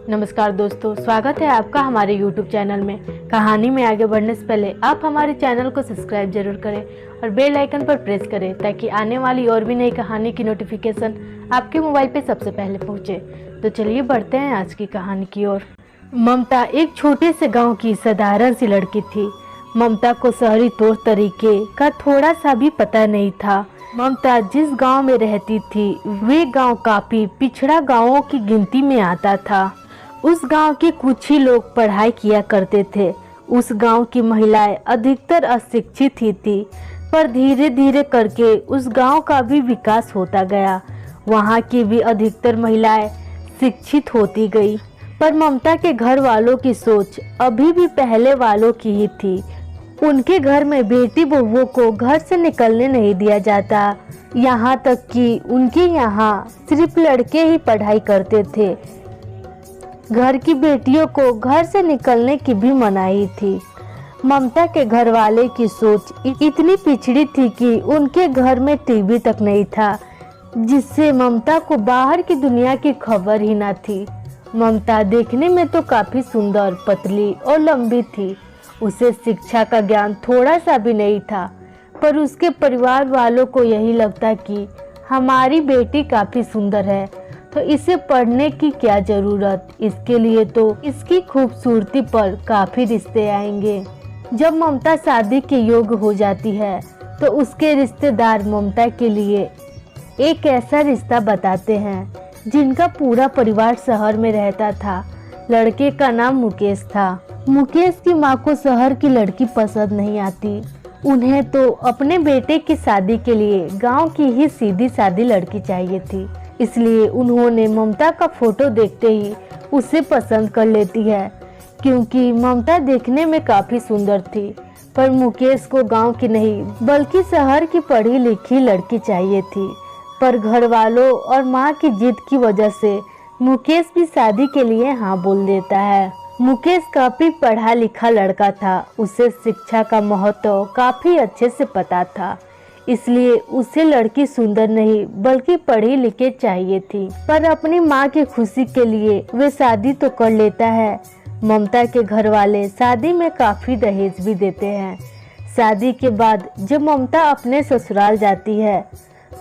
नमस्कार दोस्तों, स्वागत है आपका हमारे YouTube चैनल में। कहानी में आगे बढ़ने से पहले आप हमारे चैनल को सब्सक्राइब जरूर करें और बेल आइकन पर प्रेस करें ताकि आने वाली और भी नई कहानी की नोटिफिकेशन आपके मोबाइल पे सबसे पहले पहुंचे। तो चलिए बढ़ते हैं आज की कहानी की ओर। ममता एक छोटे से गांव की साधारण सी लड़की थी। ममता को शहरी तौर तरीके का थोड़ा सा भी पता नहीं था। ममता जिस गांव में रहती थी वे गांव काफी पिछड़ा गांवों की गिनती में आता था। उस गांव के कुछ ही लोग पढ़ाई किया करते थे। उस गांव की महिलाएं अधिकतर अशिक्षित ही थी, पर धीरे धीरे करके उस गांव का भी विकास होता गया। वहां की भी अधिकतर महिलाएं शिक्षित होती गई, पर ममता के घर वालों की सोच अभी भी पहले वालों की ही थी। उनके घर में बेटी बहुओं को घर से निकलने नहीं दिया जाता। यहाँ तक कि उनके यहाँ सिर्फ लड़के ही पढ़ाई करते थे। घर की बेटियों को घर से निकलने की भी मनाही थी। ममता के घर वाले की सोच इतनी पिछड़ी थी कि उनके घर में टीवी तक नहीं था, जिससे ममता को बाहर की दुनिया की खबर ही ना थी। ममता देखने में तो काफी सुंदर, पतली और लंबी थी। उसे शिक्षा का ज्ञान थोड़ा सा भी नहीं था, पर उसके परिवार वालों को यही लगता कि हमारी बेटी काफी सुंदर है तो इसे पढ़ने की क्या जरूरत। इसके लिए तो इसकी खूबसूरती पर काफी रिश्ते आएंगे। जब ममता शादी के योग्य हो जाती है तो उसके रिश्तेदार ममता के लिए एक ऐसा रिश्ता बताते हैं जिनका पूरा परिवार शहर में रहता था। लड़के का नाम मुकेश था। मुकेश की माँ को शहर की लड़की पसंद नहीं आती। उन्हें तो अपने बेटे की शादी के लिए गांव की ही सीधी सादी लड़की चाहिए थी। इसलिए उन्होंने ममता का फोटो देखते ही उसे पसंद कर लेती है, क्योंकि ममता देखने में काफी सुंदर थी। पर मुकेश को गांव की नहीं बल्कि शहर की पढ़ी लिखी लड़की चाहिए थी। पर घर वालों और माँ की जिद की वजह से मुकेश भी शादी के लिए हाँ बोल देता है। मुकेश काफी पढ़ा लिखा लड़का था। उसे शिक्षा का महत्व काफी अच्छे से पता था, इसलिए उसे लड़की सुंदर नहीं बल्कि पढ़ी लिखी चाहिए थी। पर अपनी माँ की खुशी के लिए वे शादी तो कर लेता है। ममता के घर वाले शादी में काफी दहेज भी देते हैं। शादी के बाद जब ममता अपने ससुराल जाती है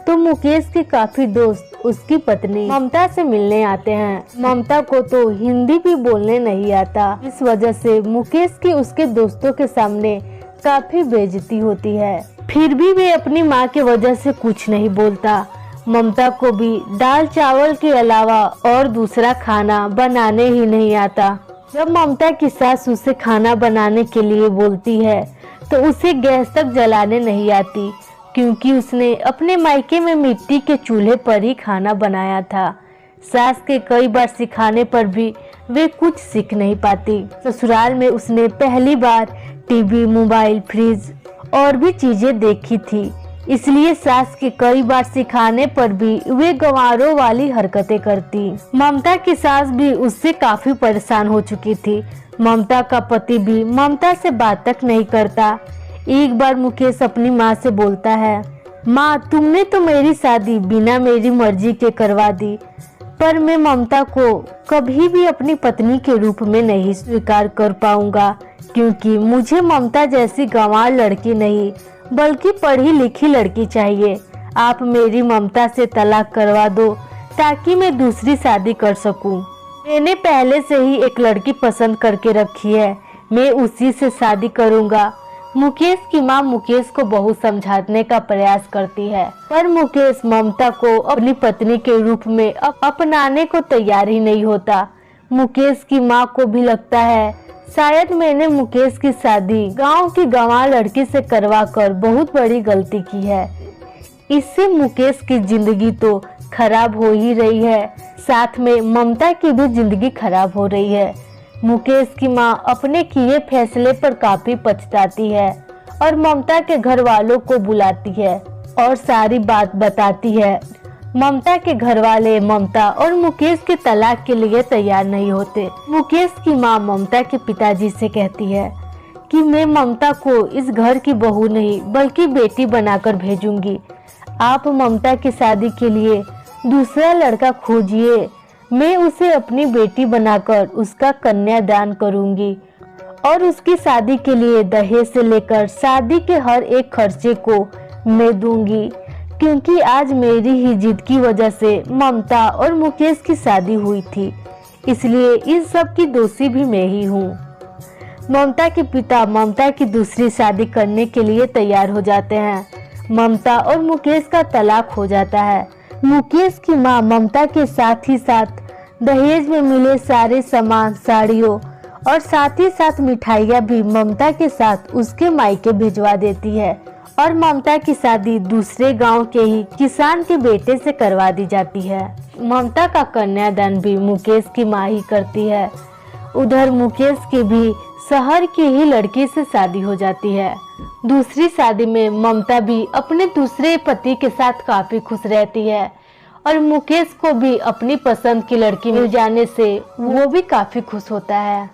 तो मुकेश के काफी दोस्त उसकी पत्नी ममता से मिलने आते हैं। ममता को तो हिंदी भी बोलने नहीं आता। इस वजह से मुकेश की उसके दोस्तों के सामने काफी बेइज्जती होती है। फिर भी वे अपनी माँ की वजह से कुछ नहीं बोलता। ममता को भी दाल चावल के अलावा और दूसरा खाना बनाने ही नहीं आता। जब ममता की सास उसे खाना बनाने के लिए बोलती है तो उसे गैस तक जलाने नहीं आती, क्योंकि उसने अपने मायके में मिट्टी के चूल्हे पर ही खाना बनाया था। सास के कई बार सिखाने पर भी वे कुछ सीख नहीं पाती। ससुराल में उसने पहली बार टीवी, मोबाइल, फ्रिज और भी चीजें देखी थी, इसलिए सास के कई बार सिखाने पर भी वे गंवारों वाली हरकतें करती। ममता की सास भी उससे काफी परेशान हो चुकी थी। ममता का पति भी ममता से बात तक नहीं करता। एक बार मुकेश अपनी माँ से बोलता है, माँ तुमने तो मेरी शादी बिना मेरी मर्जी के करवा दी, पर मैं ममता को कभी भी अपनी पत्नी के रूप में नहीं स्वीकार कर पाऊंगा, क्योंकि मुझे ममता जैसी गंवार लड़की नहीं बल्कि पढ़ी लिखी लड़की चाहिए। आप मेरी ममता से तलाक करवा दो ताकि मैं दूसरी शादी कर सकूं। मैंने पहले से ही एक लड़की पसंद करके रखी है, मैं उसी से शादी करूंगा। मुकेश की माँ मुकेश को बहुत समझाने का प्रयास करती है, पर मुकेश ममता को अपनी पत्नी के रूप में अपनाने को तैयार ही नहीं होता। मुकेश की माँ को भी लगता है शायद मैंने मुकेश की शादी गांव की गंवार लड़की से करवाकर बहुत बड़ी गलती की है। इससे मुकेश की जिंदगी तो खराब हो ही रही है, साथ में ममता की भी जिंदगी खराब हो रही है। मुकेश की माँ अपने किए फैसले पर काफी पछताती है और ममता के घर वालों को बुलाती है और सारी बात बताती है। ममता के घर वाले ममता और मुकेश के तलाक के लिए तैयार नहीं होते। मुकेश की माँ ममता के पिताजी से कहती है कि मैं ममता को इस घर की बहू नहीं बल्कि बेटी बनाकर भेजूंगी। आप ममता की शादी के लिए दूसरा लड़का खोजिए। मैं उसे अपनी बेटी बनाकर उसका कन्यादान करूंगी और उसकी शादी के लिए दहेज से लेकर शादी के हर एक खर्चे को मैं दूंगी, क्योंकि आज मेरी ही जिद की वजह से ममता और मुकेश की शादी हुई थी, इसलिए इस सब की दोषी भी मैं ही हूँ। ममता के पिता ममता की दूसरी शादी करने के लिए तैयार हो जाते हैं। ममता और मुकेश का तलाक हो जाता है। मुकेश की मां ममता के साथ ही साथ दहेज में मिले सारे सामान, साड़ियों और साथ ही साथ मिठाइयाँ भी ममता के साथ उसके मायके भिजवा देती है और ममता की शादी दूसरे गांव के ही किसान के बेटे से करवा दी जाती है। ममता का कन्यादान भी मुकेश की मां ही करती है। उधर मुकेश की भी शहर की ही लड़की से शादी हो जाती है। दूसरी शादी में ममता भी अपने दूसरे पति के साथ काफी खुश रहती है और मुकेश को भी अपनी पसंद की लड़की मिल जाने से वो भी काफी खुश होता है।